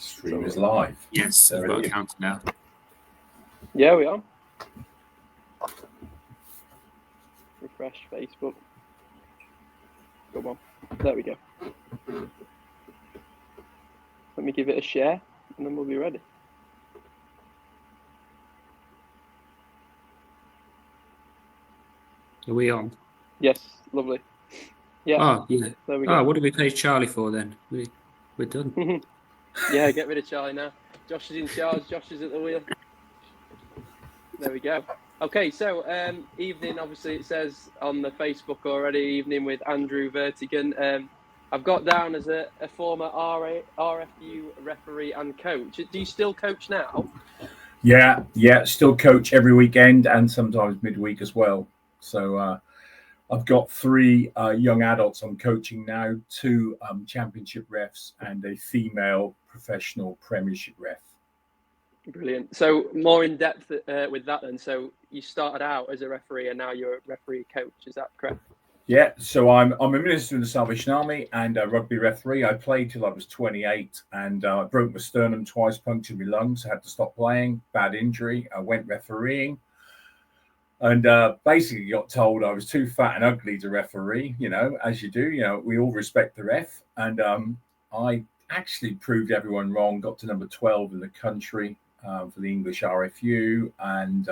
Stream is live. Yes, I've got a counter now. Yeah, we are. Refresh Facebook. Come on. There we go. Let me give it a share and then we'll be ready. Are we on? Yes, lovely. Yeah. Oh, yeah. There we go. Oh, what did we pay Charlie for then? We're done. Yeah, get rid of Charlie now. Josh is in charge. Josh is at the wheel. There we go. Okay, so evening, obviously it says on the Facebook already, evening with Andrew Vertigan. I've got down as a former RFU referee and coach. Do you still coach now? Yeah, still coach every weekend and sometimes midweek as well. So I've got 3 young adults I'm coaching now, 2 championship refs and a female professional premiership ref. Brilliant. So more in depth with that then. So you started out as a referee and now you're a referee coach. Is that correct? Yeah. So I'm a minister in the Salvation Army and a rugby referee. I played till I was 28 and broke my sternum twice, punctured my lungs. I had to stop playing. Bad injury. I went refereeing. And basically got told I was too fat and ugly to referee, as you do. We all respect the ref. And I actually proved everyone wrong, got to number 12 in the country for the English RFU and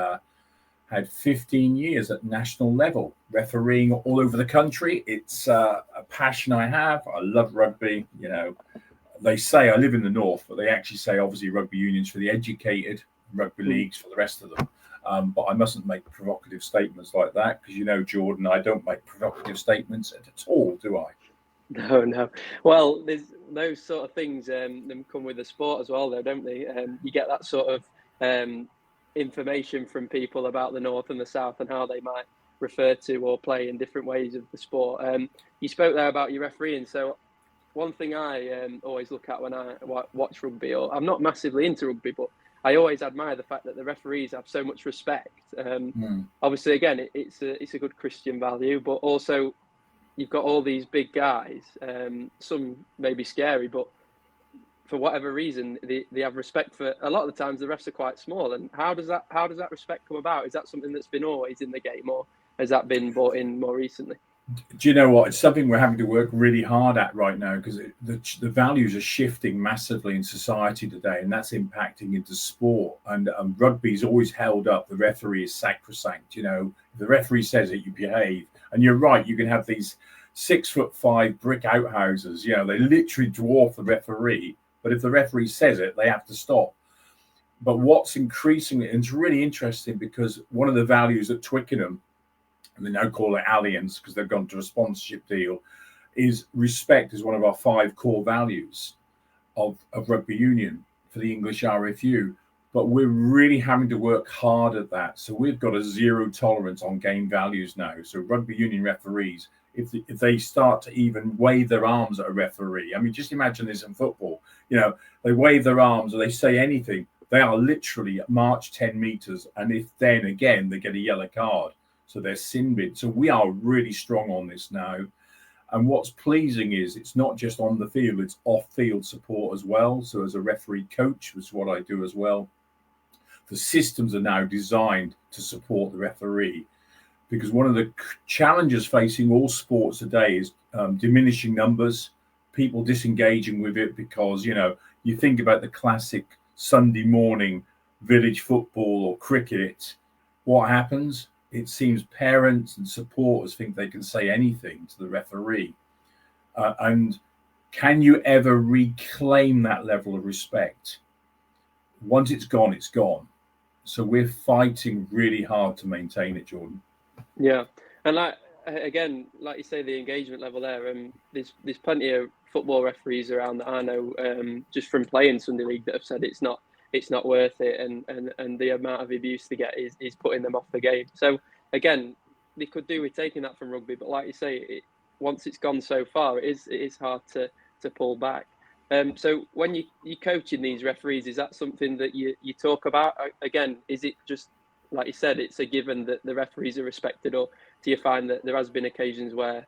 had 15 years at national level, refereeing all over the country. It's a passion I have. I love rugby. They say I live in the north, but they actually say obviously rugby unions for the educated, rugby leagues for the rest of them. But I mustn't make provocative statements like that because, Jordan, I don't make provocative statements at all, do I? No. Well, there's those sort of things them come with the sport as well, though, don't they? You get that sort of information from people about the north and the south and how they might refer to or play in different ways of the sport. You spoke there about your refereeing. So one thing I always look at when I watch rugby, or I'm not massively into rugby, but I always admire the fact that the referees have so much respect. Obviously, again, it's a good Christian value, but also you've got all these big guys. Some may be scary, but for whatever reason, they have respect for. A lot of the times, the refs are quite small. And how does that respect come about? Is that something that's been always in the game, or has that been brought in more recently? Do you know what? It's something we're having to work really hard at right now because the values are shifting massively in society today, and that's impacting into sport. And rugby's always held up. The referee is sacrosanct. If the referee says it, you behave. And you're right. You can have these 6'5" brick outhouses. They literally dwarf the referee. But if the referee says it, they have to stop. But what's increasingly, and it's really interesting because one of the values at Twickenham, and they now call it Allianz because they've gone to a sponsorship deal, is respect is one of our 5 core values of rugby union for the English RFU. But we're really having to work hard at that. So we've got a 0 tolerance on game values now. So rugby union referees, if they start to even wave their arms at a referee, I mean, just imagine this in football. They wave their arms or they say anything, they are literally march 10 meters. And if then again, they get a yellow card. So they're sin bin. So we are really strong on this now. And what's pleasing is it's not just on the field, it's off-field support as well. So as a referee coach, which is what I do as well, the systems are now designed to support the referee. Because one of the challenges facing all sports today is diminishing numbers, people disengaging with it because, you think about the classic Sunday morning village football or cricket, what happens? It seems parents and supporters think they can say anything to the referee. And can you ever reclaim that level of respect? Once it's gone, it's gone. So we're fighting really hard to maintain it, Jordan. Yeah. And like you say, the engagement level there, there's plenty of football referees around that I know just from playing Sunday League that have said it's not worth it, and the amount of abuse they get is putting them off the game. So again, they could do with taking that from rugby, but like you say, once it's gone so far, it is hard to pull back. So when you're coaching these referees, is that something that you talk about? Again, is it just, like you said, it's a given that the referees are respected, or do you find that there has been occasions where,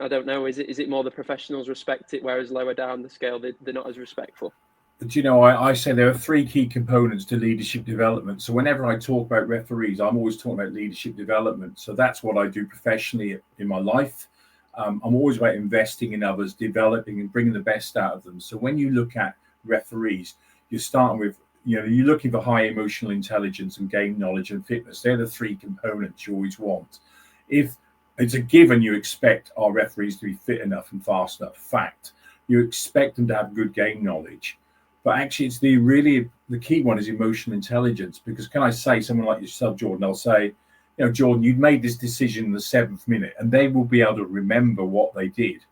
I don't know, is it more the professionals respect it, whereas lower down the scale they're not as respectful? Do you know, I say there are three key components to leadership development. So whenever I talk about referees, I'm always talking about leadership development. So that's what I do professionally in my life. I'm always about investing in others, developing and bringing the best out of them. So when you look at referees, you're starting with, you're looking for high emotional intelligence and game knowledge and fitness. They're the three components you always want. If it's a given, you expect our referees to be fit enough and fast enough. Fact. You expect them to have good game knowledge. But actually, it's the key one is emotional intelligence. Because can I say, someone like yourself, Jordan, I'll say, Jordan, you'd made this decision in the 7th minute, and they will be able to remember what they did.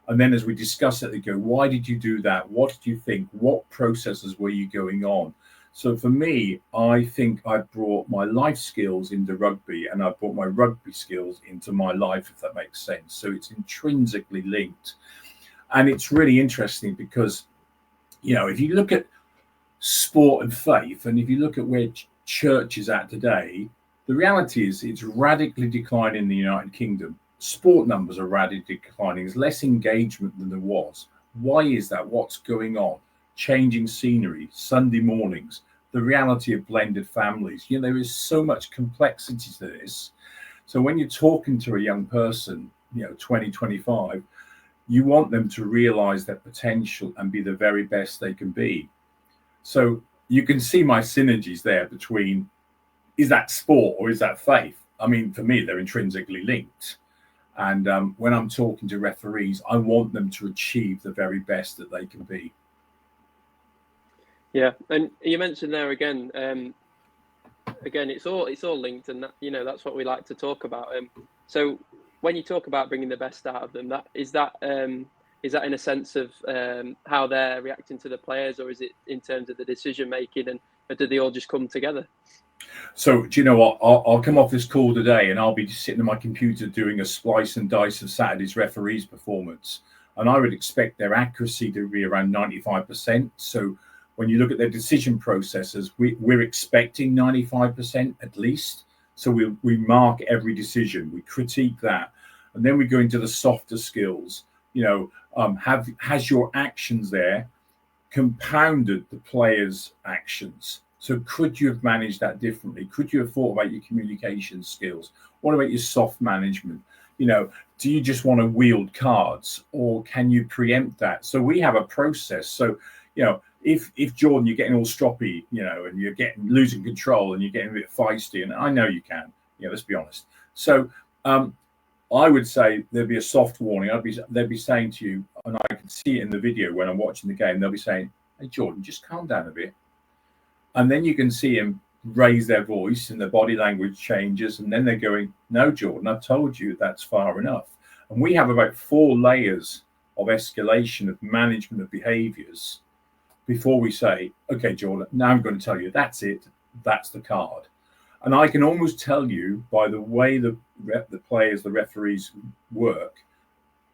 And then as we discuss it, they go, why did you do that? What did you think? What processes were you going on? So for me, I think I brought my life skills into rugby, and I brought my rugby skills into my life, if that makes sense. So it's intrinsically linked. And it's really interesting because, if you look at sport and faith, and if you look at where church is at today, the reality is it's radically declining in the United Kingdom. Sport numbers are radically declining. There's less engagement than there was. Why is that? What's going on? Changing scenery, Sunday mornings, the reality of blended families. There is so much complexity to this. So when you're talking to a young person, 20, 25, you want them to realize their potential and be the very best they can be. So you can see my synergies there between, is that sport or is that faith? I mean, for me, they're intrinsically linked. And when I'm talking to referees, I want them to achieve the very best that they can be. Yeah, and you mentioned there again, it's all linked, and that's what we like to talk about. So when you talk about bringing the best out of them, is that in a sense of how they're reacting to the players, or is it in terms of the decision making, and do they all just come together? So do you know what? I'll come off this call today, and I'll be sitting at my computer doing a splice and dice of Saturday's referees' performance, and I would expect their accuracy to be around 95%. So when you look at their decision processes, we're expecting 95% at least. So we mark every decision, we critique that, and then we go into the softer skills. Has your actions there compounded the players' actions? So could you have managed that differently? Could you have thought about your communication skills? What about your soft management? Do you just want to wield cards, or can you preempt that? So we have a process. So, if Jordan, you're getting all stroppy, and you're losing control and you're getting a bit feisty, and I know you can, let's be honest. So I would say there'd be a soft warning. They'd be saying to you, and I can see it in the video when I'm watching the game, they'll be saying, hey, Jordan, just calm down a bit. And then you can see them raise their voice and their body language changes. And then they're going, no, Jordan, I've told you that's far enough. And we have about 4 layers of escalation of management of behaviors before we say, okay, Jordan, now I'm going to tell you that's it. That's the card. And I can almost tell you by the way the players, the referees work,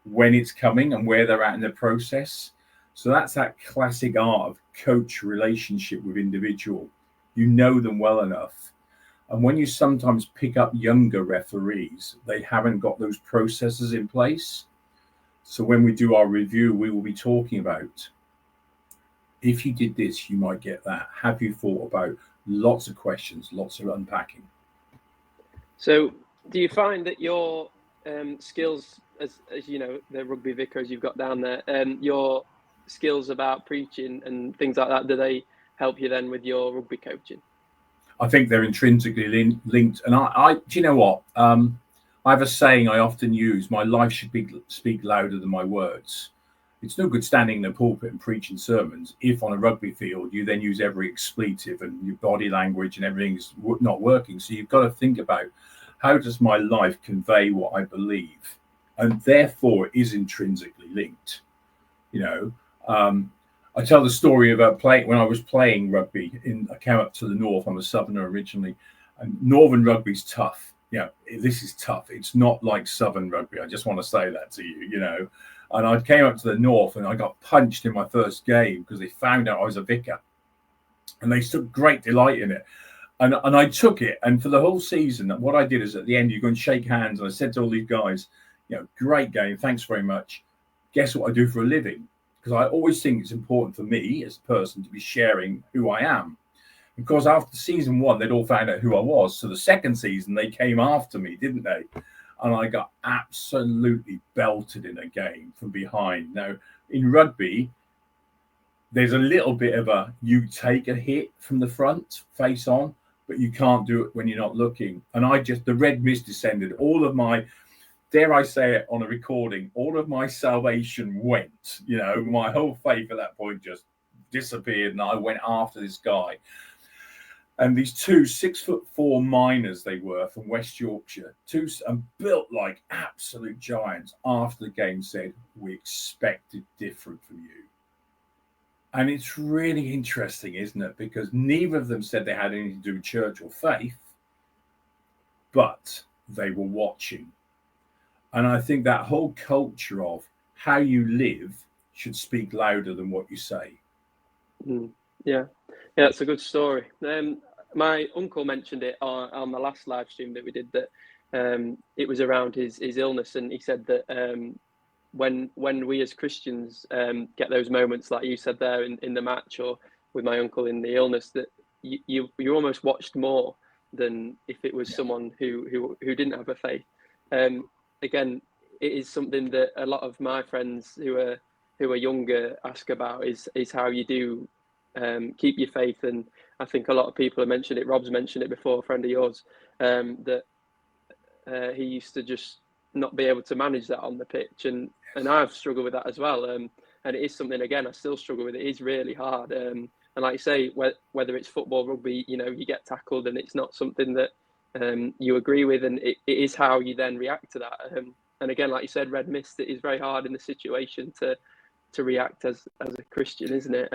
when it's coming and where they're at in the process. So that's that classic art of coach relationship with individual. You know them well enough. And when you sometimes pick up younger referees, they haven't got those processes in place. So when we do our review, we will be talking about, if you did this, you might get that. Have you thought about lots of questions, lots of unpacking? So do you find that your skills, as the rugby vicars you've got down there, your skills about preaching and things like that, do they help you then with your rugby coaching? I think they're intrinsically linked. And I do you know what? I have a saying I often use: my life should speak louder than my words. It's no good standing in the pulpit and preaching sermons if on a rugby field you then use every expletive and your body language and everything is not working. So you've got to think about, how does my life convey what I believe? And therefore it is intrinsically linked. I tell the story about when I was playing rugby. I came up to the north. I'm a southerner originally, and northern rugby's tough. This is tough. It's not like southern rugby. I just want to say that to you, And I came up to the north and I got punched in my first game because they found out I was a vicar, and they took great delight in it. And I took it. And for the whole season, what I did is at the end, you go and shake hands. And I said to all these guys, great game. Thanks very much. Guess what I do for a living? because I always think it's important for me as a person to be sharing who I am. Because after season 1, they'd all found out who I was. So the second season, they came after me, didn't they? And I got absolutely belted in a game from behind. Now, in rugby, there's a little bit of you take a hit from the front, face on, but you can't do it when you're not looking. And the red mist descended. All of my, dare I say it on a recording, all of my salvation went. My whole faith at that point just disappeared, and I went after this guy. And these 2 6'4" miners they were from West Yorkshire, and built like absolute giants, after the game said, "We expected different from you." And it's really interesting, isn't it? Because neither of them said they had anything to do with church or faith, but they were watching. And I think that whole culture of how you live should speak louder than what you say. Yeah, it's a good story. My uncle mentioned it on the last live stream that we did, that it was around his illness, and he said that when we as Christians get those moments like you said there in the match, or with my uncle in the illness, that you almost watched more than if it was someone who didn't have a faith. Again, it is something that a lot of my friends who are younger ask about, is how you do keep your faith. And I think a lot of people have mentioned it. Rob's mentioned it before, a friend of yours, that he used to just not be able to manage that on the pitch, and I've struggled with that as well. And it is something, again, I still struggle with. It is really hard. And like you say, whether it's football, rugby, you get tackled, and it's not something that you agree with, and it is how you then react to that. And again, like you said, red mist, it is very hard in the situation to react as a Christian, isn't it?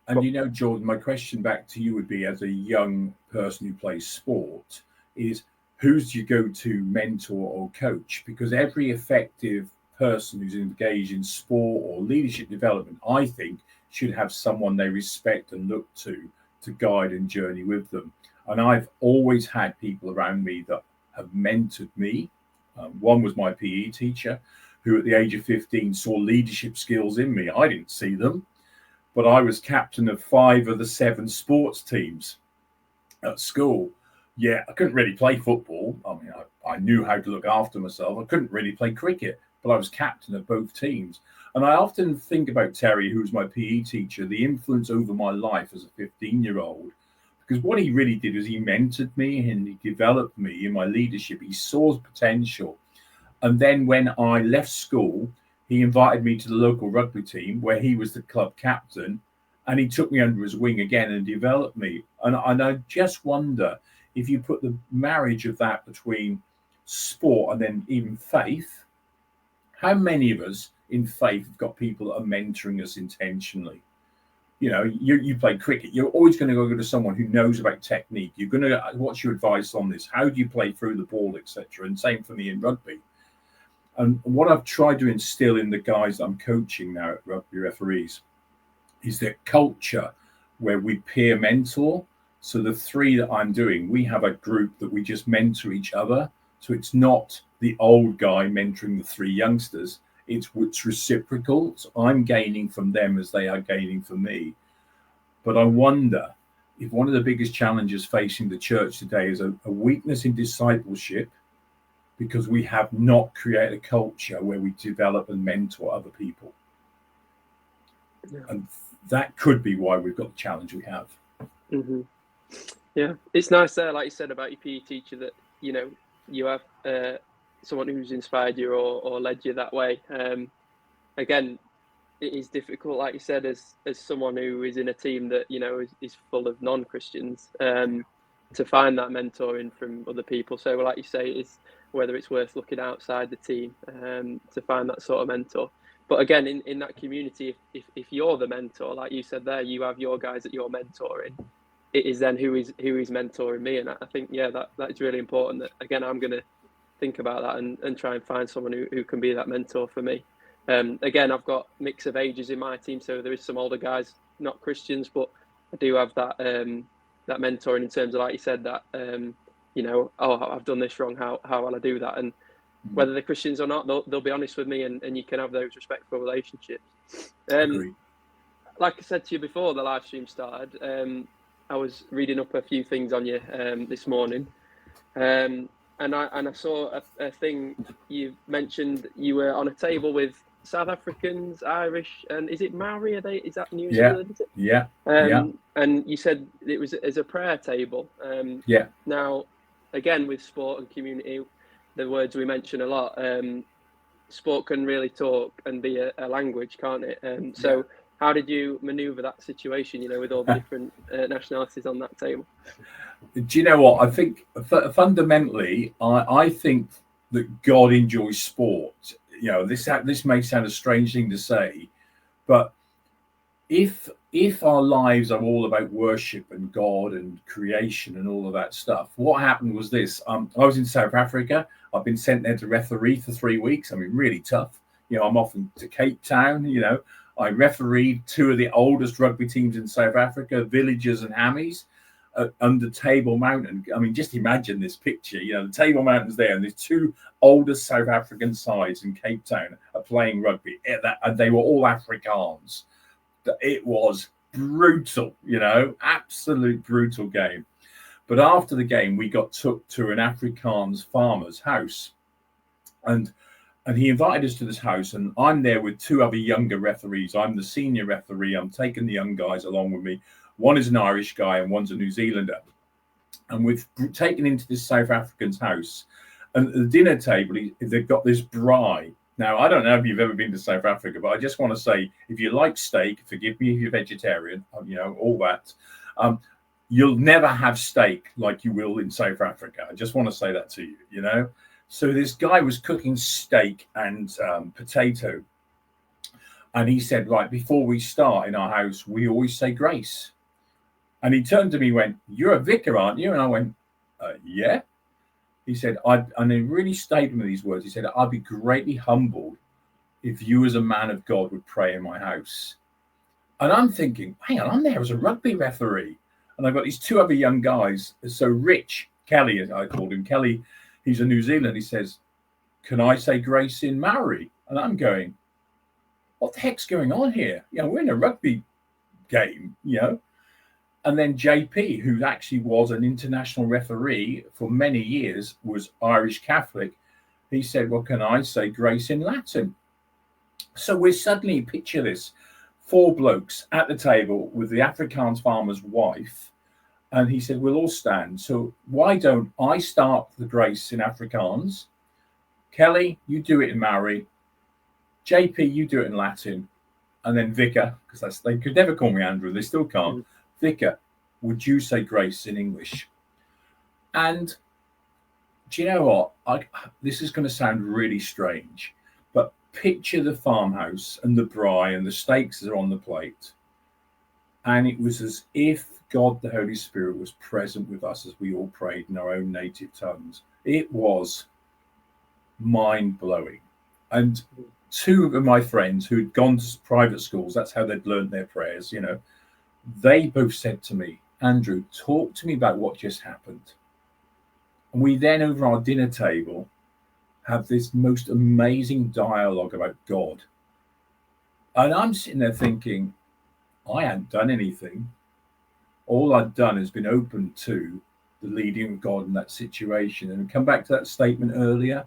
And Jordan, my question back to you would be, as a young person who plays sport, is who's your go-to mentor or coach? Because every effective person who's engaged in sport or leadership development, I think, should have someone they respect and look to guide and journey with them. And I've always had people around me that have mentored me. One was my PE teacher, who at the age of 15 saw leadership skills in me. I didn't see them, but I was captain of 5 of the 7 sports teams at school. Yeah, I couldn't really play football. I mean, I knew how to look after myself. I couldn't really play cricket, but I was captain of both teams. And I often think about Terry, who was my PE teacher, the influence over my life as a 15-year-old. Because what he really did was he mentored me and he developed me in my leadership. He saw potential. And then when I left school, he invited me to the local rugby team where he was the club captain, and he took me under his wing again and developed me. And I just wonder if you put the marriage of that between sport and then even faith, how many of us in faith have got people that are mentoring us intentionally? You play cricket, you're always going to go to someone who knows about technique. You're going to, what's your advice on this? How do you play through the ball, etc.? And same for me in rugby. And what I've tried to instill in the guys I'm coaching now at Rugby Referees is that culture where we peer mentor. So the 3 that I'm doing, we have a group that we just mentor each other. So it's not the old guy mentoring the 3 youngsters. It's reciprocal. So I'm gaining from them as they are gaining from me. But I wonder if one of the biggest challenges facing the church today is a weakness in discipleship, because we have not created a culture where we develop and mentor other people. Yeah. And that could be why we've got the challenge we have. Mm-hmm. Yeah, it's nice there, like you said about your PE teacher, that you have someone who's inspired you or led you that way. Again, it is difficult, like you said, as someone who is in a team that is full of non-Christians, to find that mentoring from other people. So, like you say, it's whether it's worth looking outside the team to find that sort of mentor. But again, in that community, if you're the mentor, like you said there, you have your guys that you're mentoring. It is then who is mentoring me, and I think that is really important. That again, I'm going to think about that and try and find someone who can be that mentor for me. Again, I've got a mix of ages in my team, so there is some older guys, not Christians, but I do have that that mentoring in terms of, like you said, that I've done this wrong. How will I do that? And whether they're Christians or not, they'll be honest with me, and you can have those respectful relationships. Agreed. Like I said to you before the live stream started, I was reading up a few things on you this morning, and I saw a thing you mentioned. You were on a table with South Africans, Irish, and is it Maori? Is that New Zealand? Is it? Yeah. And you said it was as a prayer table. Now, again, with sport and community, the words we mention a lot. Sport can really talk and be a language, can't it? So how did you maneuver that situation, with all the different nationalities on that table? Do you know what? I think fundamentally, I think that God enjoys sport. This may sound a strange thing to say, but if our lives are all about worship and God and creation and all of that stuff, what happened was this. I was in South Africa. I've been sent there to referee for 3 weeks. I mean, really tough. I'm often to Cape Town. I refereed 2 of the oldest rugby teams in South Africa, Villagers and Hammies, under Table Mountain. I mean, just imagine this picture. The Table Mountain's there, and there's 2 oldest South African sides in Cape Town are playing rugby, and they were all Afrikaans. It was brutal, absolute brutal game. But after the game, we got took to an Afrikaans farmer's house, and he invited us to this house, and I'm there with 2 other younger referees. I'm the senior referee. I'm taking the young guys along with me. One is an Irish guy and one's a New Zealander. And we've taken into this South African's house, and at the dinner table, they've got this braai. Now, I don't know if you've ever been to South Africa, but I just want to say, if you like steak, forgive me if you're vegetarian, all that, you'll never have steak like you will in South Africa. I just want to say that to you, So this guy was cooking steak and potato. And he said, right, before we start in our house, we always say grace. And he turned to me and went, "You're a vicar, aren't you?" And I went, yeah. He said, and he really stayed with me these words. He said, "I'd be greatly humbled if you as a man of God would pray in my house." And I'm thinking, hang on, I'm there as a rugby referee. And I've got these 2 other young guys. So Rich, Kelly, as I called him, Kelly, he's a New Zealander. He says, "Can I say grace in Maori?" And I'm going, what the heck's going on here? We're in a rugby game, And then JP, who actually was an international referee for many years, was Irish Catholic. He said, "Well, can I say grace in Latin?" So we're suddenly, picture this, 4 blokes at the table with the Afrikaans farmer's wife. And he said, "We'll all stand. So why don't I start the grace in Afrikaans? Kelly, you do it in Maori. JP, you do it in Latin. And then Vicar, because they could never call me Andrew. They still can't. Vicar, would you say grace in English?" And do you know what? This is going to sound really strange, but picture the farmhouse and the braai and the steaks that are on the plate. And it was as if God, the Holy Spirit, was present with us as we all prayed in our own native tongues. It was mind-blowing. And 2 of my friends who'd gone to private schools, that's how they'd learned their prayers, they both said to me, "Andrew, talk to me about what just happened." And we then, over our dinner table, have this most amazing dialogue about God. And I'm sitting there thinking, I hadn't done anything. All I'd done has been open to the leading of God in that situation. And come back to that statement earlier,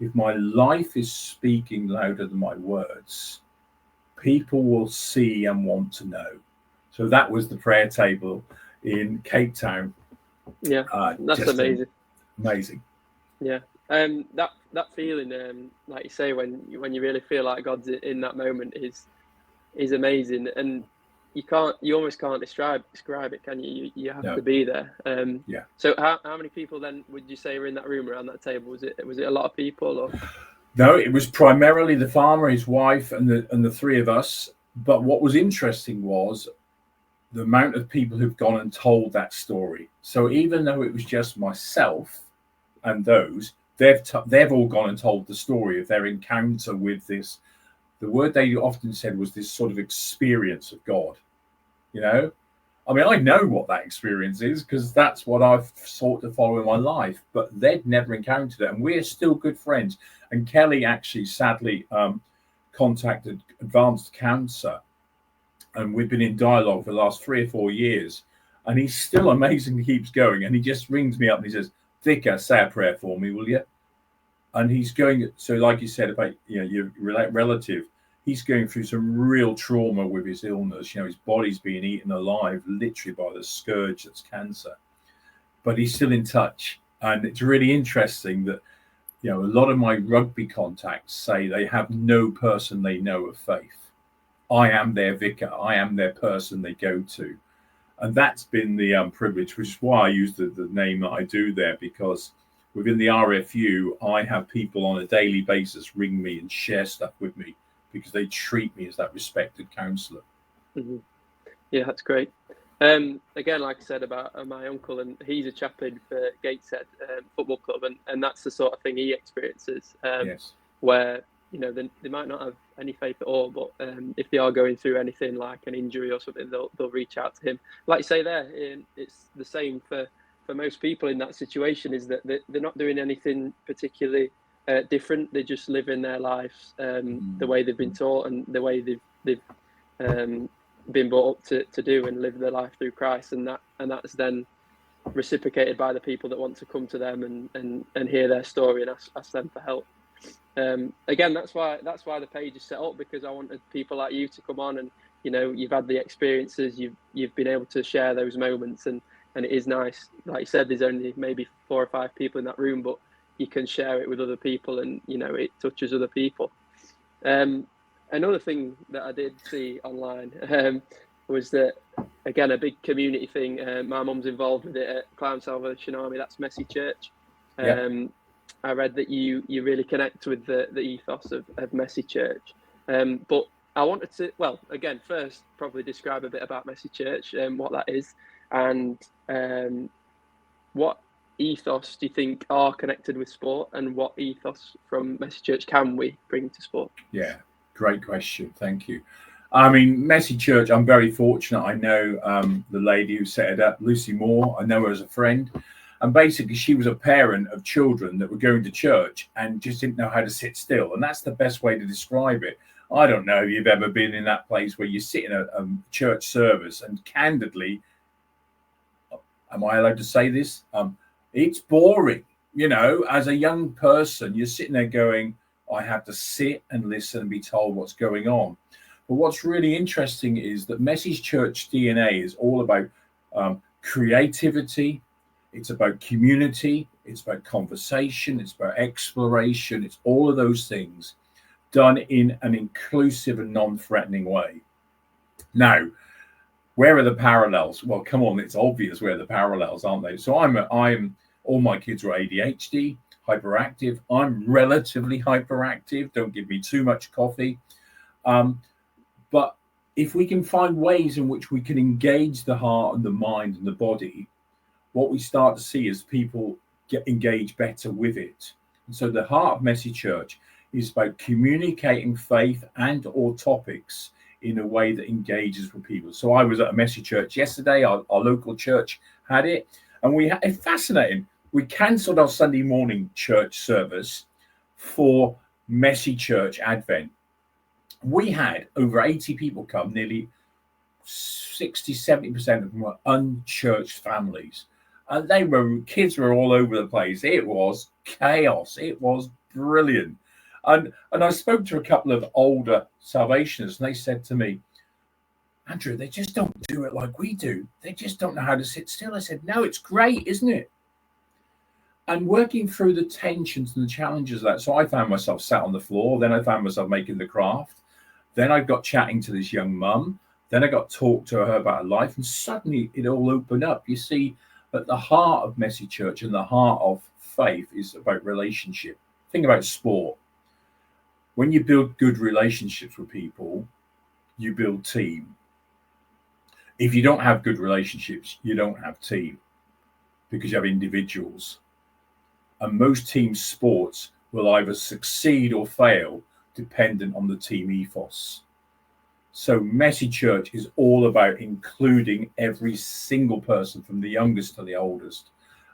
if my life is speaking louder than my words, people will see and want to know. So that was the prayer table in Cape Town. Yeah, that's amazing. Amazing. Yeah, that feeling, like you say, when you really feel like God's in that moment is amazing, and you almost can't describe it, can you? You have to be there. Yeah. So how many people then would you say were in that room around that table? Was it a lot of people, or? No, it was primarily the farmer, his wife, and the 3 of us. But what was interesting was the amount of people who've gone and told that story. So even though it was just myself and those, they've all gone and told the story of their encounter with this. The word they often said was this sort of experience of God. I mean, I know what that experience is because that's what I've sought to follow in my life, but they'd never encountered it. And we're still good friends. And Kelly actually sadly contacted advanced cancer, and we've been in dialogue for the last 3 or 4 years, and he's still amazingly keeps going. And he just rings me up and he says, "Vicar, say a prayer for me, will you?" And he's going, so like you said about, you know, your relative, he's going through some real trauma with his illness. You know, his body's being eaten alive literally by the scourge that's cancer, but he's still in touch. And it's really interesting that, you know, a lot of my rugby contacts say they have no person they know of faith. I am their vicar. I am their person they go to. And that's been the privilege, which is why I use the name that I do there, because within the RFU, I have people on a daily basis ring me and share stuff with me because they treat me as that respected counsellor. Mm-hmm. Yeah, that's great. Again, like I said about my uncle, and he's a chaplain for Gateshead Football Club, and that's the sort of thing he experiences. Yes. Where, you know, they might not have any faith at all, but if they are going through anything like an injury or something, they'll reach out to him. Like you say there, it's the same for most people in that situation, is that they're not doing anything particularly different. They're just living their lives the way they've been taught and the way they've been brought up to do, and live their life through Christ, and that's then reciprocated by the people that want to come to them and hear their story and ask them for help. Again, that's why the page is set up, because I wanted people like you to come on, and, you know, you've had the experiences, you've been able to share those moments, and it is nice. Like you said, there's only maybe 4 or 5 people in that room, but you can share it with other people, and, you know, it touches other people. Another thing that I did see online was that, again, a big community thing. My mum's involved with it at Clown Salvation Army. That's Messy Church. I read that you really connect with the ethos of Messy Church. But I wanted to, well, again, first probably describe a bit about Messy Church and what that is, and what ethos do you think are connected with sport, and what ethos from Messy Church can we bring to sport? Yeah, great question. Thank you. I mean, Messy Church, I'm very fortunate. I know the lady who set it up, Lucy Moore. I know her as a friend. And basically, she was a parent of children that were going to church and just didn't know how to sit still. And that's the best way to describe it. I don't know if you've ever been in that place where you sit in a church service, and candidly, am I allowed to say this? It's boring. You know, as a young person, you're sitting there going, I have to sit and listen and be told what's going on. But what's really interesting is that Messy Church DNA is all about creativity. It's about community. It's about conversation. It's about exploration. It's all of those things done in an inclusive and non-threatening way. Now, where are the parallels? Well, come on, it's obvious where the parallels, aren't they? So I'm all my kids are ADHD, hyperactive. I'm relatively hyperactive. Don't give me too much coffee. But if we can find ways in which we can engage the heart and the mind and the body, what we start to see is people get engaged better with it. And so the heart of Messy Church is about communicating faith and or topics in a way that engages with people. So I was at a Messy Church yesterday. Our local church had it, and it's fascinating. We cancelled our Sunday morning church service for Messy Church Advent. We had over 80 people come, nearly 60-70% of them were unchurched families. And kids were all over the place. It was chaos. It was brilliant. And I spoke to a couple of older Salvationists, and they said to me, Andrew, they just don't do it like we do. They just don't know how to sit still. I said, no, it's great, isn't it? And working through the tensions and the challenges of that. So I found myself sat on the floor. Then I found myself making the craft. Then I got chatting to this young mum. Then I got talked to her about her life. And suddenly it all opened up. You see, at the heart of Messy Church and the heart of faith is about relationship. Think about sport. When you build good relationships with people, you build team. If you don't have good relationships, you don't have team, because you have individuals. And most team sports will either succeed or fail dependent on the team ethos. So Messy Church is all about including every single person, from the youngest to the oldest,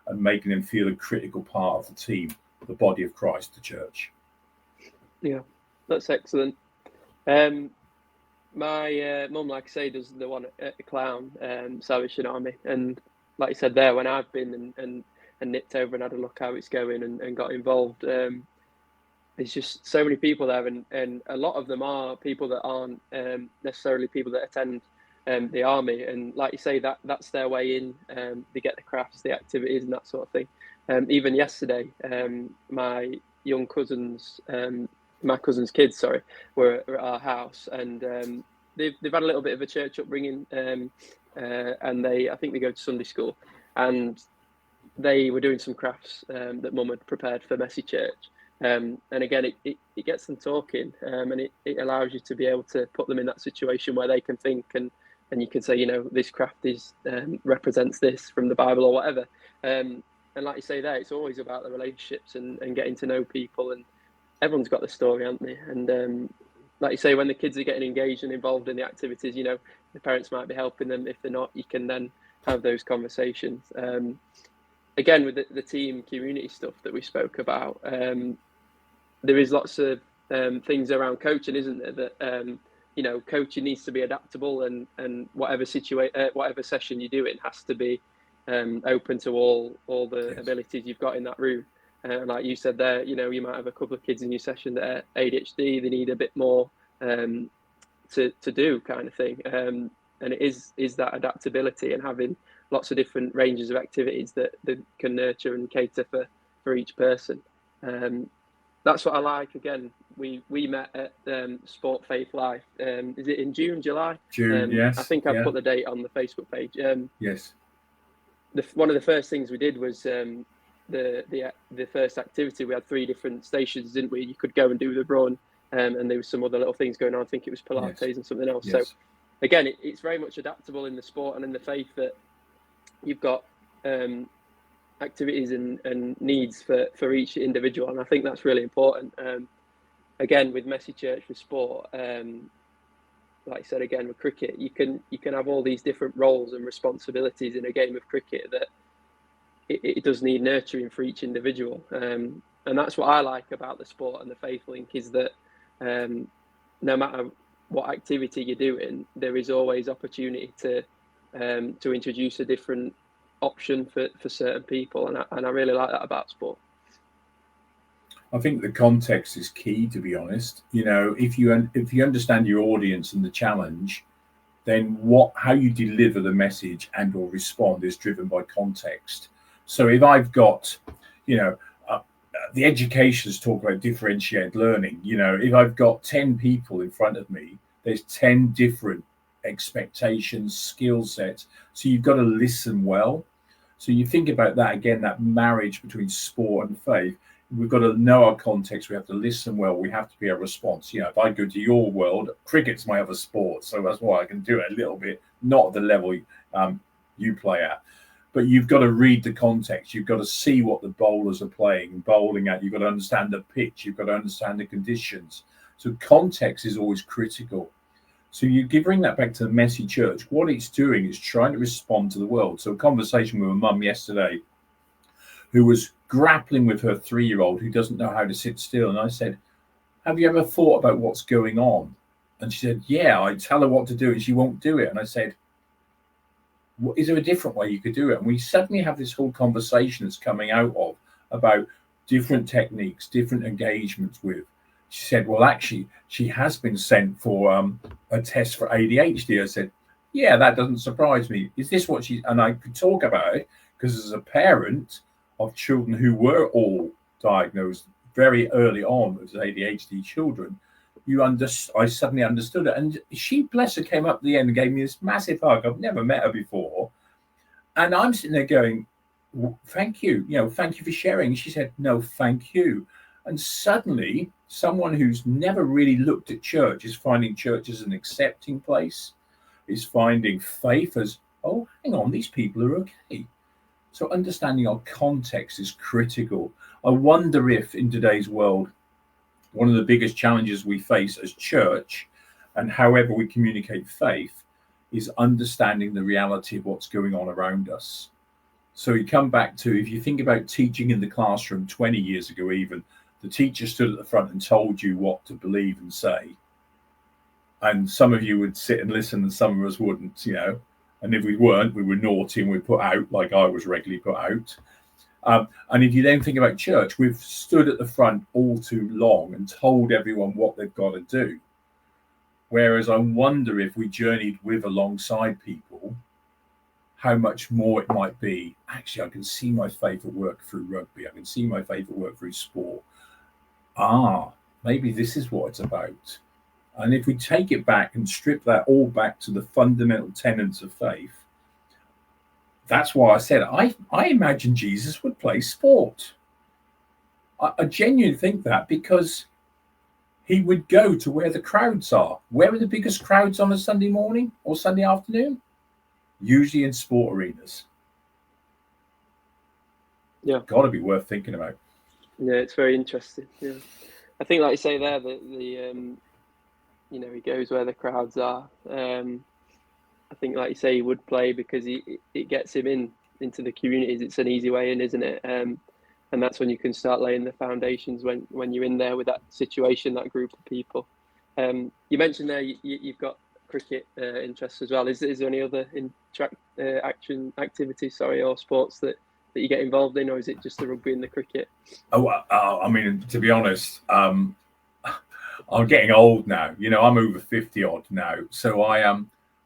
and making them feel a critical part of the team, the body of Christ, the church. Yeah, that's excellent. My mum, like I say, does the one at the Clown, Salvation Army, and like you said there, when I've been and nipped over and had a look how it's going and got involved, there's just so many people there, and a lot of them are people that aren't necessarily people that attend the army, and like you say, that's their way in. They get the crafts, the activities, and that sort of thing. Even yesterday, my young cousins, my cousin's kids, sorry, were at our house, and they've had a little bit of a church upbringing, and I think they go to Sunday school, and they were doing some crafts that Mum had prepared for Messy Church. And again, it gets them talking, and it allows you to be able to put them in that situation where they can think, and you can say, this craft represents this from the Bible or whatever. And like you say there, it's always about the relationships and getting to know people, and everyone's got the story, haven't they? And like you say, when the kids are getting engaged and involved in the activities, the parents might be helping them. If they're not, you can then have those conversations. Again, with the team community stuff that we spoke about, there is lots of things around coaching, isn't there? That coaching needs to be adaptable, and whatever session you're doing has to be open to all the abilities you've got in that room. Like you said there, you might have a couple of kids in your session that are ADHD, they need a bit more to do, kind of thing. And it is that adaptability and having lots of different ranges of activities that can nurture and cater for each person. That's what I like. Again, we met at Sport Faith Life. Is it in June, July? June, yes. I think I put the date on the Facebook page. Yes. One of the first things we did was the first activity. We had 3 different stations, didn't we? You could go and do the run, and there was some other little things going on. I think it was Pilates and something else. Yes. So again, it's very much adaptable in the sport and in the faith, that you've got activities and needs for each individual, and I think that's really important. Again, with Messy Church for sport, like I said, again with cricket, you can have all these different roles and responsibilities in a game of cricket that it does need nurturing for each individual, and that's what I like about the sport and the faith link, is that no matter what activity you're doing, there is always opportunity to introduce a different option for certain people, and I really like that about sport. I think the context is key, to be honest. If you understand your audience and the challenge, then how you deliver the message and or respond is driven by context. So if I've got, the educators talk about differentiated learning. If I've got 10 people in front of me, there's 10 different expectations, skill sets. So you've got to listen well. So you think about that again, that marriage between sport and faith. We've got to know our context. We have to listen well. We have to be a response. If I go to your world, cricket's my other sport, so that's why I can do it a little bit, not at the level you play at. But you've got to read the context. You've got to see what the bowlers are bowling at. You've got to understand the pitch. You've got to understand the conditions. So context is always critical. So you bring that back to the Messy Church. What it's doing is trying to respond to the world. So a conversation with a mum yesterday who was grappling with her 3-year-old who doesn't know how to sit still. And I said, have you ever thought about what's going on? And she said, yeah, I tell her what to do and she won't do it. And I said, is there a different way you could do it? And we suddenly have this whole conversation that's coming out of about different techniques, different engagements with. She said, well, actually, she has been sent for a test for ADHD. I said, yeah, that doesn't surprise me. Is this what she... And I could talk about it because as a parent of children who were all diagnosed very early on as ADHD children, I suddenly understood it. And she, bless her, came up at the end and gave me this massive hug. I've never met her before. And I'm sitting there going, thank you. Thank you for sharing. She said, no, thank you. And suddenly, someone who's never really looked at church is finding church as an accepting place, is finding faith as, oh, hang on, these people are okay. So understanding our context is critical. I wonder if in today's world, one of the biggest challenges we face as church and however we communicate faith is understanding the reality of what's going on around us. So you come back to, if you think about teaching in the classroom 20 years ago even, the teacher stood at the front and told you what to believe and say. and some of you would sit and listen and some of us wouldn't, and if we weren't, we were naughty and we put out, like I was regularly put out. And if you then think about church, we've stood at the front all too long and told everyone what they've got to do. Whereas I wonder if we journeyed with alongside people, how much more it might be. Actually, I can see my faith at work through rugby. I can see my faith at work through sport. Maybe this is what it's about. And if we take it back and strip that all back to the fundamental tenets of faith, that's why I said I imagine Jesus would play sport. I genuinely think that, because he would go to where the crowds are. Where are the biggest crowds on a Sunday morning or Sunday afternoon? Usually in sport arenas. Yeah. Got to be worth thinking about. Yeah, it's very interesting. Yeah. I think, like you say there, that he goes where the crowds are. I think, like you say, he would play because it gets him into the communities. It's an easy way in, isn't it? And that's when you can start laying the foundations when you're in there with that situation, that group of people. You mentioned there you've got cricket interests as well. Is there any other activities, or sports that you get involved in, or is it just the rugby and the cricket? I mean, to be honest, I'm getting old now. I'm over 50 odd now. So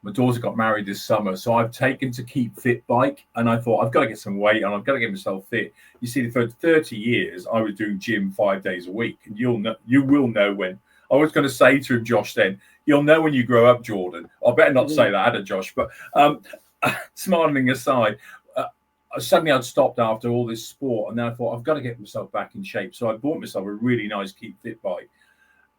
my daughter got married this summer, so I've taken to Keep Fit bike, and I thought I've got to get some weight and I've got to get myself fit. You see, for 30 years I was doing gym 5 days a week, and you will know when. I was going to say to him, Josh, then you'll know when you grow up, Jordan. I better not say that, had Josh? But smiling aside, suddenly I'd stopped after all this sport, and then I thought I've got to get myself back in shape. So I bought myself a really nice Keep Fit bike.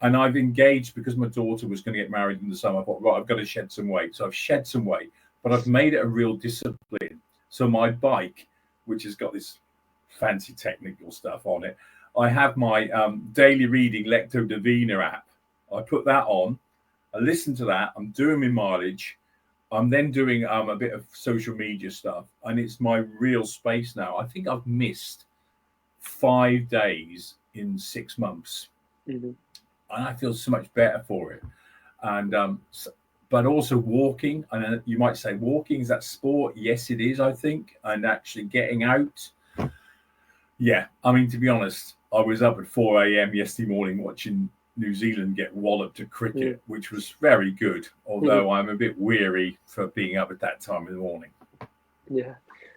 And I've engaged, because my daughter was going to get married in the summer. I thought, right, I've got to shed some weight. So I've shed some weight, but I've made it a real discipline. So my bike, which has got this fancy technical stuff on it, I have my daily reading Lectio Divina app. I put that on. I listen to that. I'm doing my mileage. I'm then doing a bit of social media stuff. And it's my real space now. I think I've missed 5 days in 6 months. Mm-hmm. And I feel so much better for it. And but also walking, and you might say, walking, is that sport? Yes, it is, I think. And actually getting out. Yeah, I mean, to be honest, I was up at 4 a.m. yesterday morning watching New Zealand get walloped at cricket, which was very good, although I'm a bit weary for being up at that time in the morning. Yeah,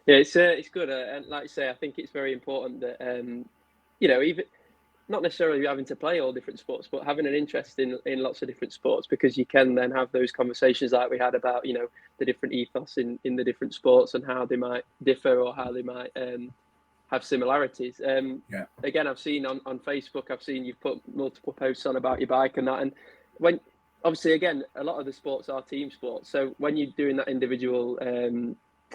it's good. And like I say, I think it's very important that, even not necessarily having to play all different sports, but having an interest in lots of different sports, because you can then have those conversations like we had about, the different ethos in the different sports and how they might differ or how they might have similarities. Again, I've seen on Facebook, I've seen you've put multiple posts on about your bike and that. And when, obviously, again, a lot of the sports are team sports. So when you're doing that individual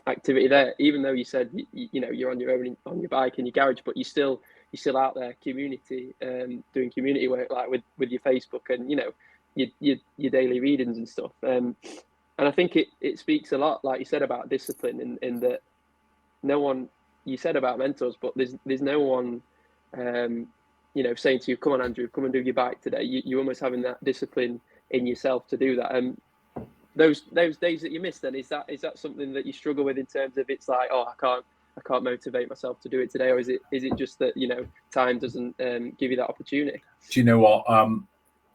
activity there, even though you said, you're on your own on your bike in your garage, but you're still out there community, doing community work, like with your Facebook and, your daily readings and stuff. And I think it speaks a lot, like you said, about discipline in that no one, you said about mentors, but there's no one, saying to you, come on, Andrew, come and do your bike today. You're almost having that discipline in yourself to do that. And those days that you miss, then is that something that you struggle with in terms of, it's like, I can't motivate myself to do it today, or is it just that time doesn't give you that opportunity? Do you know what?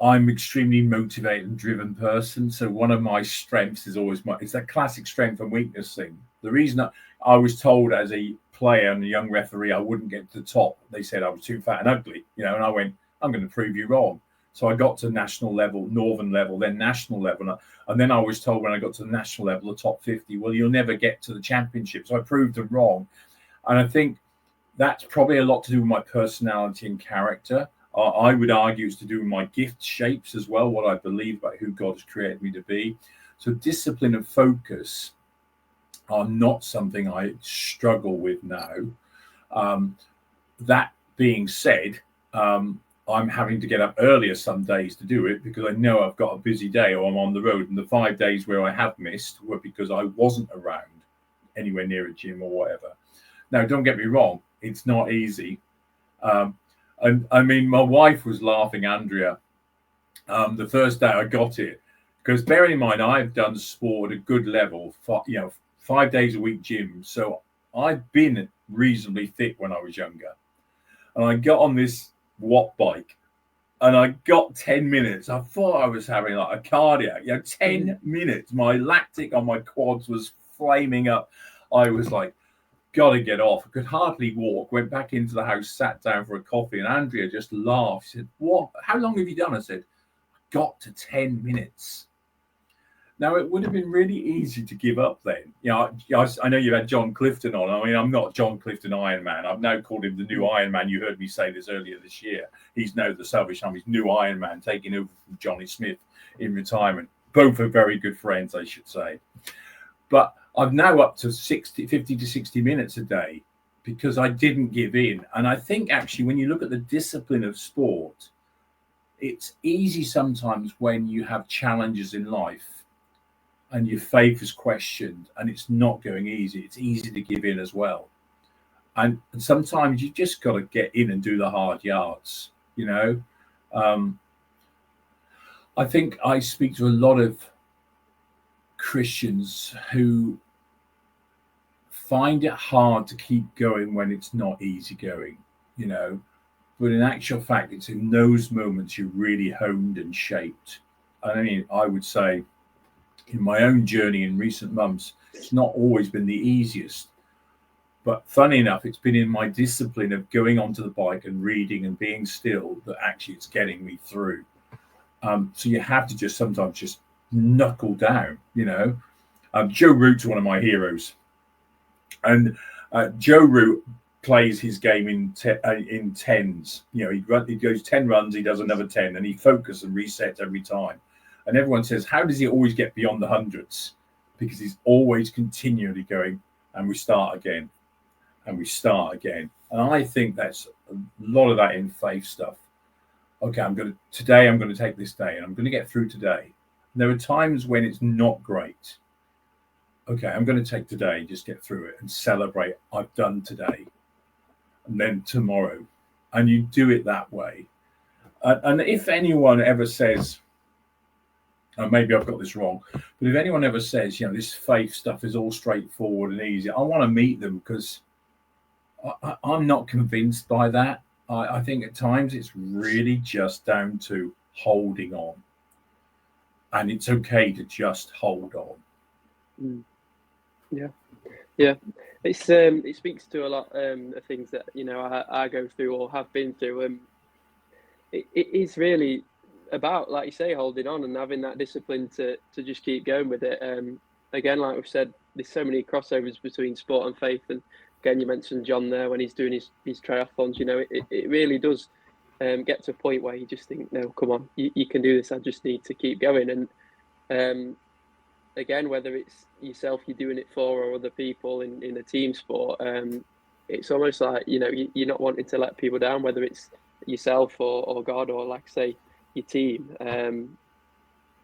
I'm extremely motivated and driven person. So one of my strengths is always it's that classic strength and weakness thing. The reason I was told as a player and a young referee I wouldn't get to the top, they said I was too fat and ugly, and I went, I'm going to prove you wrong. So I got to national level, northern level, then national level. And then I was told when I got to the national level, the top 50, well, you'll never get to the championship. So I proved them wrong. And I think that's probably a lot to do with my personality and character. I would argue it's to do with my gift shapes as well, what I believe about who God has created me to be. So discipline and focus are not something I struggle with now. That being said, I'm having to get up earlier some days to do it because I know I've got a busy day or I'm on the road. And the 5 days where I have missed were because I wasn't around anywhere near a gym or whatever. Now, don't get me wrong, it's not easy. And I mean, my wife was laughing, Andrea. The first day I got it, Because bearing in mind, I've done sport at a good level, for, 5 days a week gym. So I've been reasonably fit when I was younger. And I got on this watt bike and I got 10 minutes. I thought I was having like a cardiac, 10 minutes. My lactic on my quads was flaming up. I was like, got to get off. I could hardly walk. Went back into the house, sat down for a coffee, and Andrea just laughed. She said, "What? How long have you done?" I said, "Got to 10 minutes." Now, it would have been really easy to give up then. I know you had John Clifton on. I mean, I'm not John Clifton Ironman. I've now called him the new Ironman. You heard me say this earlier this year. He's now the Salvation Army's new Ironman, taking over from Johnny Smith in retirement. Both are very good friends, I should say. But I'm now up to 50 to 60 minutes a day because I didn't give in. And I think actually when you look at the discipline of sport, it's easy sometimes when you have challenges in life and your faith is questioned and it's not going easy. It's easy to give in as well. And sometimes you just got to get in and do the hard yards, I think I speak to a lot of Christians who find it hard to keep going when it's not easy going, but in actual fact, it's in those moments you're really honed and shaped. And I mean, I would say in my own journey in recent months, it's not always been the easiest, but funny enough, it's been in my discipline of going onto the bike and reading and being still that actually it's getting me through. So you have to just sometimes just knuckle down, Joe Root's one of my heroes, and Joe Root plays his game in tens. He goes 10 runs, he does another 10, and he focuses and resets every time. And everyone says, how does he always get beyond the hundreds? Because he's always continually going, and we start again, and we start again. And I think that's a lot of that in faith stuff. Okay, I'm going to take this day, and I'm going to get through today. And there are times when it's not great. Okay, I'm going to take today, just get through it and celebrate I've done today. And then tomorrow. And you do it that way. And if anyone ever says, and maybe I've got this wrong, but if anyone ever says, this faith stuff is all straightforward and easy, I want to meet them because I'm not convinced by that. I think at times it's really just down to holding on. And it's okay to just hold on. Yeah. It speaks to a lot of things that I go through or have been through. It is really about, like you say, holding on and having that discipline to just keep going with it. Again, like we've said, there's so many crossovers between sport and faith. And again, you mentioned John there when he's doing his triathlons. It really does get to a point where you just think, no, come on, you can do this. I just need to keep going. And again, whether it's yourself you're doing it for or other people in a team sport, it's almost like, you're not wanting to let people down, whether it's yourself or God or, like I say, your team. And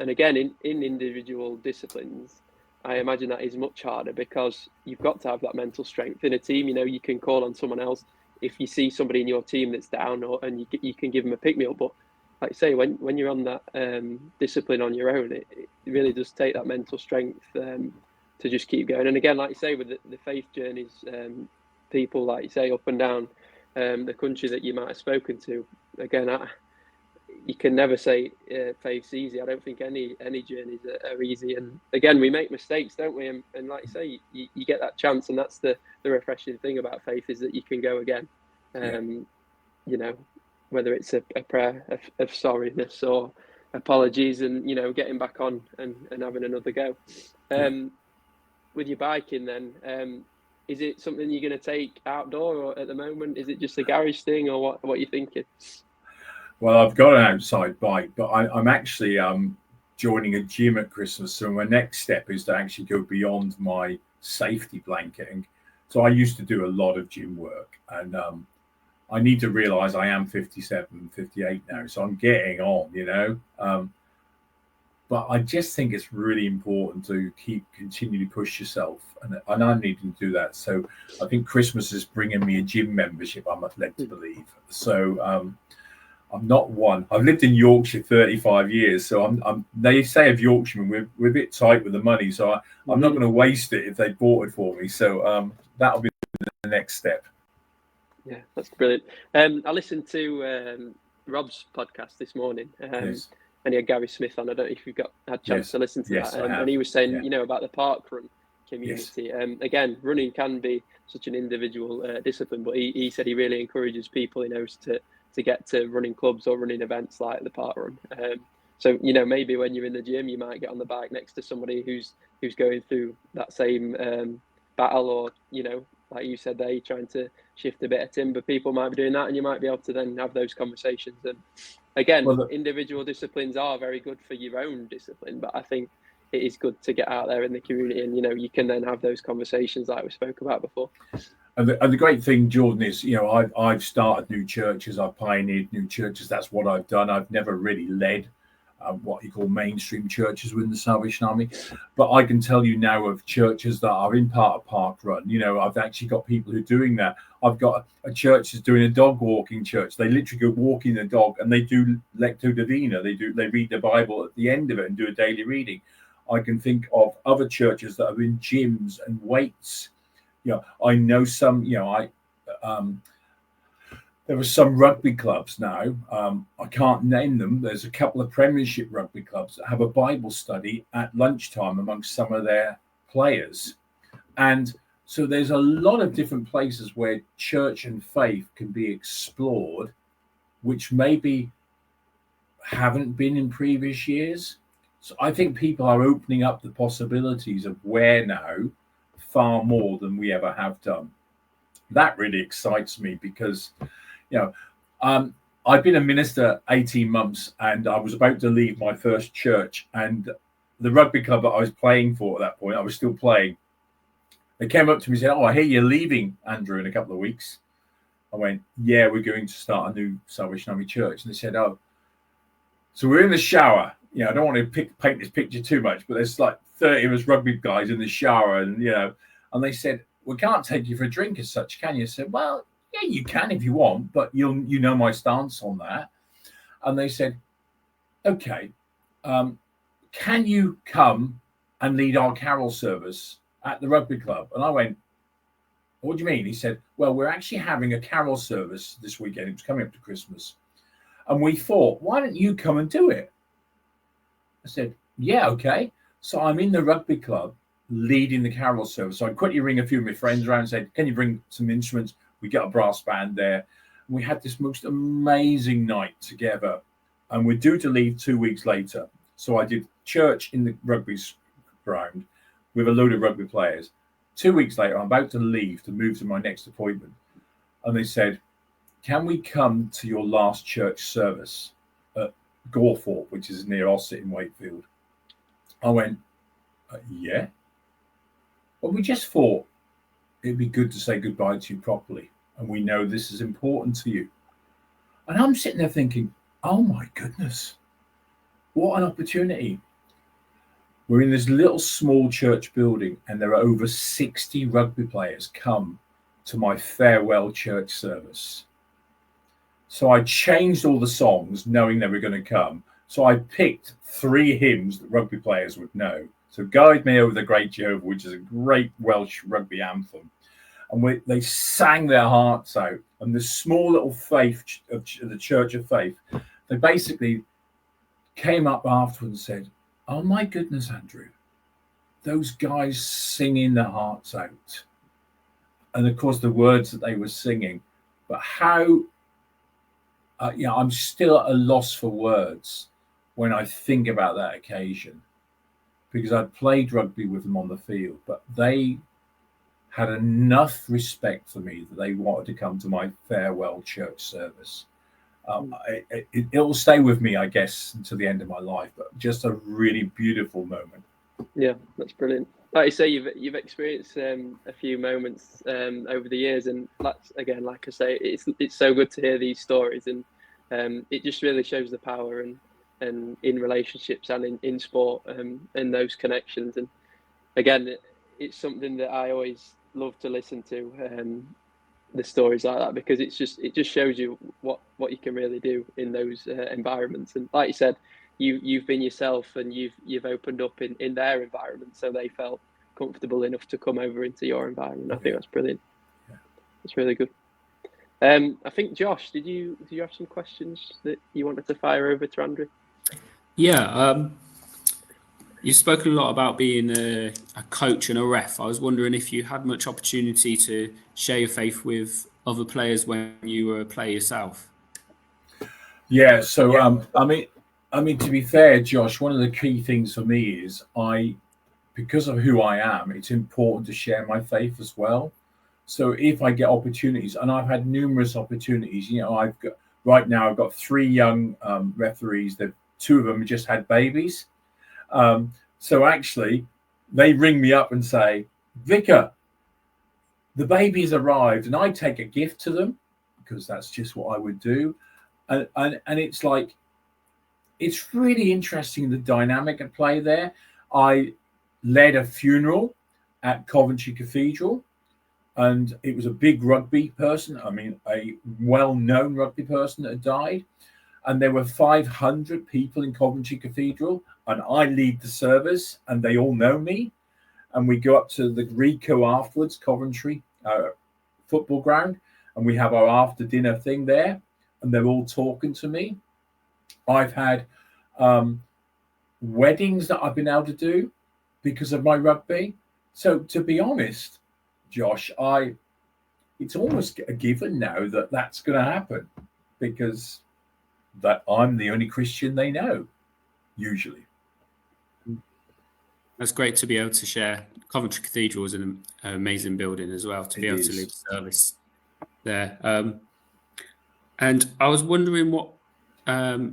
again, in individual disciplines, I imagine that is much harder because you've got to have that mental strength. In a team, you can call on someone else if you see somebody in your team that's down, and you can give them a pick-me-up. But like I say, when you're on that discipline on your own, it really does take that mental strength to just keep going. And again, like you say, with the faith journeys, people, like you say, up and down the country that you might have spoken to, again, you can never say faith's easy. I don't think any journeys are easy. And again, we make mistakes, don't we? And like you say, you get that chance, and that's the refreshing thing about faith, is that you can go again. Whether it's a prayer of sorriness or apologies, and getting back on and having another go. With your biking then, is it something you're going to take outdoor, or at the moment is it just a garage thing, or what are you thinking? Well, I've got an outside bike, but I'm actually joining a gym at Christmas. So my next step is to actually go beyond my safety blanketing. So I used to do a lot of gym work, and I need to realize I am 57, 58 now. So I'm getting on, but I just think it's really important to continually push yourself. And I'm needing to do that. So I think Christmas is bringing me a gym membership, I'm led to believe. So I'm not one. I've lived in Yorkshire 35 years, so I'm. They say of Yorkshiremen, we're a bit tight with the money, so I'm not going to waste it if they bought it for me. So that'll be the next step. Yeah, that's brilliant. I listened to Rob's podcast this morning, Yes. and he had Gary Smith on. I don't know if you've had a chance to listen to Yes, that. I have. And he was saying, Yeah. you know, about the parkrun community. Again, running can be such an individual discipline, but he said he really encourages people he knows to get to running clubs or running events like the parkrun. So, you know, maybe when you're in the gym, you might get on the bike next to somebody who's going through that same battle, or, you know, like you said there, you're trying to shift a bit of timber. People might be doing that, and you might be able to then have those conversations. And again, individual disciplines are very good for your own discipline, but I think it is good to get out there in the community, and, you know, you can then have those conversations like we spoke about before. And the great thing, Jordan, is, you know, I've started new churches, I've pioneered new churches. That's what I've done. I've never really led what you call mainstream churches within the Salvation Army, but I can tell you now of churches that are in part of Park Run. You know, I've actually got people who are doing that. I've got a church that's doing a dog walking church. They literally go walking the dog, and they do lectio divina. They read the Bible at the end of it and do a daily reading. I can think of other churches that are in gyms and weights. You know, I know some, you know, there are some rugby clubs now. I can't name them. There's a couple of Premiership rugby clubs that have a Bible study at lunchtime amongst some of their players. And so there's a lot of different places where church and faith can be explored, which maybe haven't been in previous years. So I think people are opening up the possibilities of where now far more than we ever have done. That really excites me because, you know, I've been a minister 18 months, and I was about to leave my first church, and the rugby club that I was playing for at that point, I was still playing. They came up to me and said, "Oh, I hear you're leaving, Andrew, in a couple of weeks." I went, "Yeah, we're going to start a new Salvation Army church." And they said, "Oh." So we're in the shower. You know, I don't want to paint this picture too much, but there's like 30 of us rugby guys in the shower, and, you know, and they said, "We can't take you for a drink as such, can you?" I said, "Well, yeah, you can if you want, but you know my stance on that." And they said, "Okay, can you come and lead our carol service at the rugby club?" And I went, "What do you mean?" He said, "Well, we're actually having a carol service this weekend. It was coming up to Christmas. And we thought, why don't you come and do it?" I said, "Yeah, okay." So I'm in the rugby club leading the carol service. So I quickly ring a few of my friends around and said, "Can you bring some instruments?" We got a brass band there. And we had this most amazing night together. And we're due to leave 2 weeks later. So I did church in the rugby ground with a load of rugby players. 2 weeks later, I'm about to leave to move to my next appointment. And they said, "Can we come to your last church service at Gorthorpe, which is near Ossett in Wakefield?" I went, "Yeah." Well, we just thought it'd be good to say goodbye to you properly. And we know this is important to you. And I'm sitting there thinking, oh my goodness, what an opportunity. We're in this little small church building, and there are over 60 rugby players come to my farewell church service. So I changed all the songs knowing they were going to come. So I picked 3 hymns that rugby players would know. So "Guide Me Over the Great Jehovah," which is a great Welsh rugby anthem. And they sang their hearts out. And the small little faith of the Church of Faith, they basically came up afterwards and said, "Oh my goodness, Andrew, those guys singing their hearts out." And of course, the words that they were singing, but how, you know, I'm still at a loss for words when I think about that occasion, because I played rugby with them on the field, but they had enough respect for me that they wanted to come to my farewell church service. It'll stay with me, I guess, until the end of my life, but just a really beautiful moment. Yeah, that's brilliant. Like you say, you've experienced a few moments over the years, and that's, again, like I say, it's so good to hear these stories, and it just really shows the power and in relationships and in sport, and those connections. And again, it's something that I always love to listen to. the stories like that, because it just shows you what you can really do in those environments. And like you said, you've been yourself, and you've opened up in their environment, so they felt comfortable enough to come over into your environment. I think that's brilliant. Yeah. It's really good. I think Josh, did you have some questions that you wanted to fire over to Andrew? Yeah, you've spoken a lot about being a coach and a ref. I was wondering if you had much opportunity to share your faith with other players when you were a player yourself. Yeah. So, I mean, to be fair, Josh, one of the key things for me is because of who I am, it's important to share my faith as well. So if I get opportunities, and I've had numerous opportunities, I've got 3 young referees. That 2 of them just had babies. So actually, they ring me up and say, "Vicar, the baby's arrived," and I take a gift to them because that's just what I would do. And it's like, it's really interesting, the dynamic at play there. I led a funeral at Coventry Cathedral, and it was a big rugby person. I mean, a well-known rugby person that had died. And there were 500 people in Coventry Cathedral, and I lead the service, and they all know me. And we go up to the Rico afterwards, Coventry football ground, and we have our after dinner thing there, and they're all talking to me. I've had weddings that I've been able to do because of my rugby. So to be honest, Josh, it's almost a given now that that's going to happen, because that I'm the only Christian they know, usually. That's great to be able to share. Coventry Cathedral is an amazing building as well, to be able to lead service there. And I was wondering what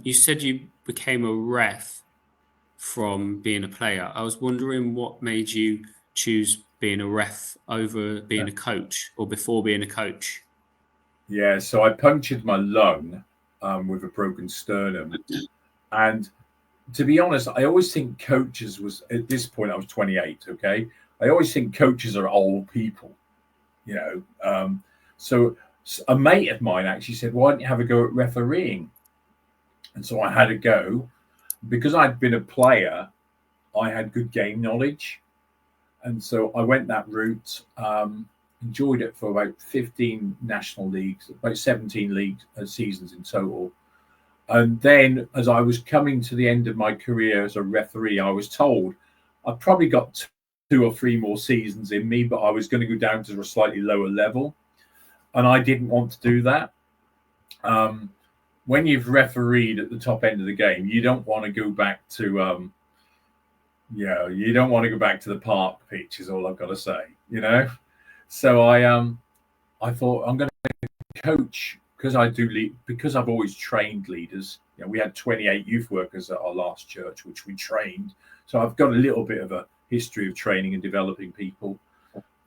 you said you became a ref from being a player. I was wondering what made you choose being a ref over being a coach, or before being a coach. Yeah, so I punctured my lung with a broken sternum. And to be honest, I always think coaches at this point, I was 28, okay? I always think coaches are old people, So a mate of mine actually said, "Why don't you have a go at refereeing?" And so I had a go. Because I'd been a player, I had good game knowledge. And so I went that route, enjoyed it for about 15 national leagues, about 17 league seasons in total. And then as I was coming to the end of my career as a referee, I was told I've probably got 2 or 3 more seasons in me, but I was going to go down to a slightly lower level. And I didn't want to do that. When you've refereed at the top end of the game, you don't want to go back to, you don't want to go back to the park pitch, is all I've got to say, So I thought, I'm going to coach, because I do lead, because I've always trained leaders. We had 28 youth workers at our last church, which we trained. So I've got a little bit of a history of training and developing people.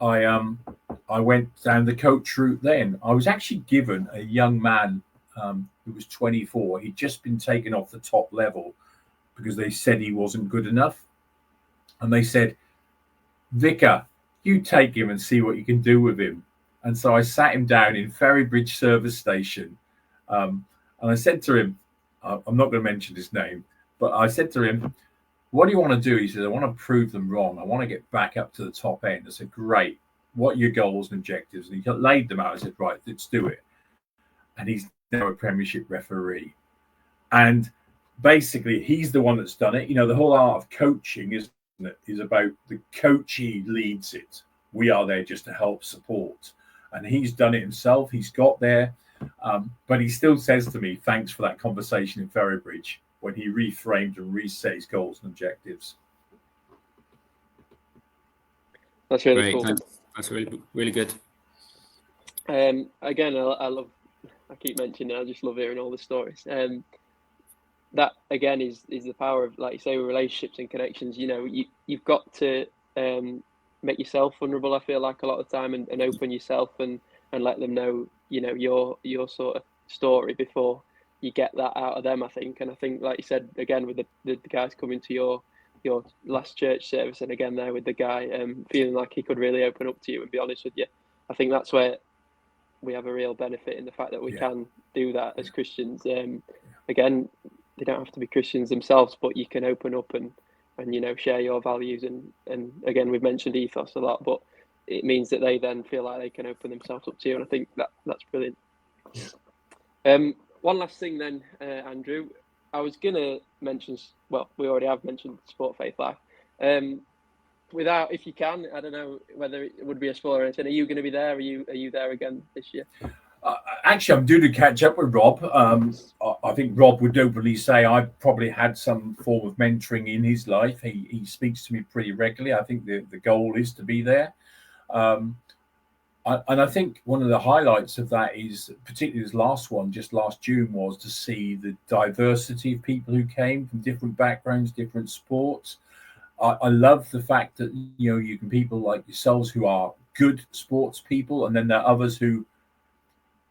I went down the coach route then. I was actually given a young man who was 24. He'd just been taken off the top level because they said he wasn't good enough. And they said, "Vicar, you take him and see what you can do with him." And so I sat him down in Ferrybridge service station. And I said to him, I'm not going to mention his name, but I said to him, "What do you want to do?" He said, "I want to prove them wrong. I want to get back up to the top end." I said, "Great. What are your goals and objectives?" And he laid them out. I said, "Right, let's do it." And he's now a Premiership referee. And basically, he's the one that's done it. The whole art of coaching is about the coachee leads it. We are there just to help support. And he's done it himself. He's got there. But he still says to me, "Thanks for that conversation in Ferrybridge," when he reframed and reset his goals and objectives. That's really cool. That's really, really good. Again, I keep mentioning it, I just love hearing all the stories. That again is the power of, like you say, relationships and connections. You've got to make yourself vulnerable, I feel like, a lot of the time, and open yourself and let them know, your sort of story before you get that out of them, I think. And I think, like you said, again, with the guys coming to your last church service, and again there with the guy feeling like he could really open up to you and be honest with you, I think that's where we have a real benefit in the fact that we can do that as Christians. Again, they don't have to be Christians themselves, but you can open up and share your values. And again, we've mentioned ethos a lot, but it means that they then feel like they can open themselves up to you. And I think that's brilliant. One last thing then, Andrew, I was going to mention, well, we already have mentioned Sport Faith Life. If you can, I don't know whether it would be a spoiler or anything. Are you going to be there? Are you there again this year? Actually, I'm due to catch up with Rob. I think Rob would openly say I've probably had some form of mentoring in his life. He speaks to me pretty regularly. I think the goal is to be there. And I think one of the highlights of that is, particularly this last one, just last June, was to see the diversity of people who came from different backgrounds, different sports. I love the fact that, you can people like yourselves who are good sports people, and then there are others who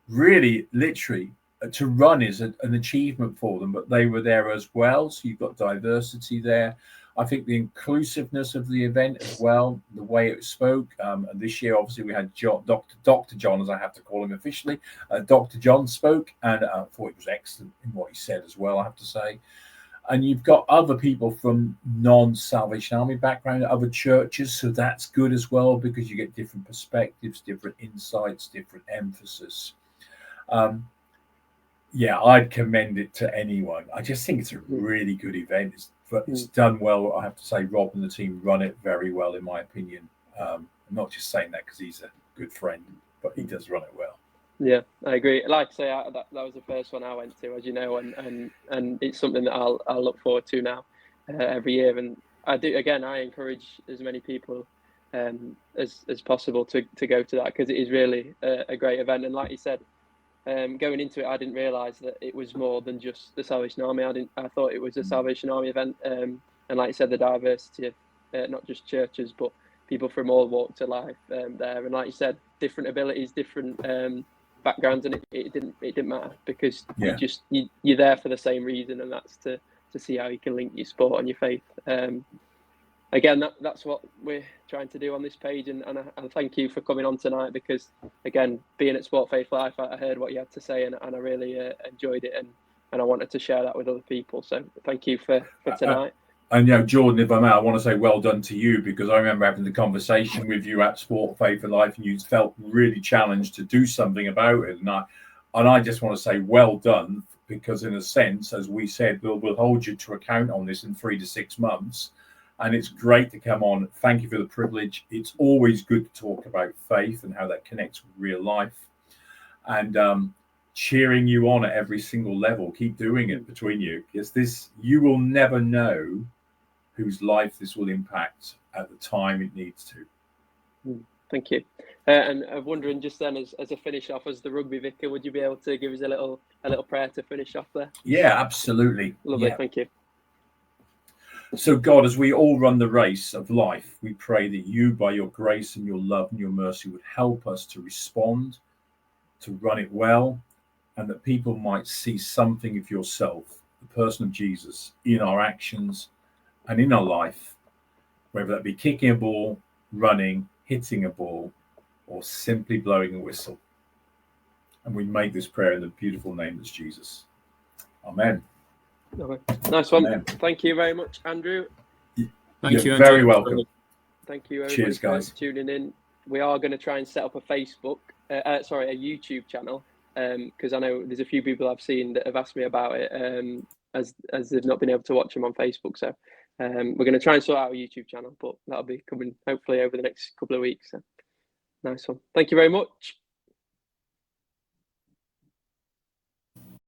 really, literally, to run is an achievement for them, but they were there as well. So you've got diversity there. I think the inclusiveness of the event as well, the way it spoke. And this year, obviously, we had Dr. John, as I have to call him officially. Dr. John spoke, and I thought it was excellent in what he said as well, I have to say. And you've got other people from non-Salvation Army background, other churches, so that's good as well, because you get different perspectives, different insights, different emphasis. I'd commend it to anyone. I just think it's a really good event. It's done well. I have to say, Rob and the team run it very well, in my opinion. I'm not just saying that because he's a good friend, but he does run it well. Yeah, I agree. Like I say, that was the first one I went to, as you know, and it's something that I'll look forward to now every year. And I encourage as many people as possible to go to that, because it is really a great event. And like you said, going into it, I didn't realise that it was more than just the Salvation Army. I thought it was a Salvation Army event, and like you said, the diversity of not just churches but people from all walks of life there. And like you said, different abilities, different backgrounds, and it didn't matter, because you're there for the same reason, and that's to see how you can link your sport and your faith. Again, that's what we're trying to do on this page, and I thank you for coming on tonight, because again, being at Sport Faith Life, I heard what you had to say, and I really enjoyed it, and I wanted to share that with other people. So thank you for tonight. And Jordan, if I may, I want to say well done to you, because I remember having the conversation with you at Sport Faith for Life, and you felt really challenged to do something about it. And I just want to say well done, because in a sense, as we said, we'll hold you to account on this in 3 to 6 months. And it's great to come on. Thank you for the privilege. It's always good to talk about faith and how that connects with real life. And cheering you on at every single level. Keep doing it between you, because you will never know whose life this will impact at the time it needs to. Thank you. And I'm wondering, just then, as a finish off, as the rugby vicar, would you be able to give us a little prayer to finish off there? Yeah, absolutely. Lovely, yeah. Thank you. So God, as we all run the race of life, we pray that you, by your grace and your love and your mercy, would help us to respond, to run it well, and that people might see something of yourself, the person of Jesus, in our actions and in our life, whether that be kicking a ball, running, hitting a ball, or simply blowing a whistle. And we make this prayer in the beautiful name that's Jesus. Amen. Okay. Nice one. Amen. Thank you very much, Andrew. Thank you, Andrew. Very welcome. Thank you, everybody. Cheers, guys. For tuning in. We are going to try and set up a YouTube channel, because I know there's a few people I've seen that have asked me about it, as they've not been able to watch them on Facebook. So we're going to try and sort out a YouTube channel, but that'll be coming hopefully over the next couple of weeks. So nice one. Thank you very much.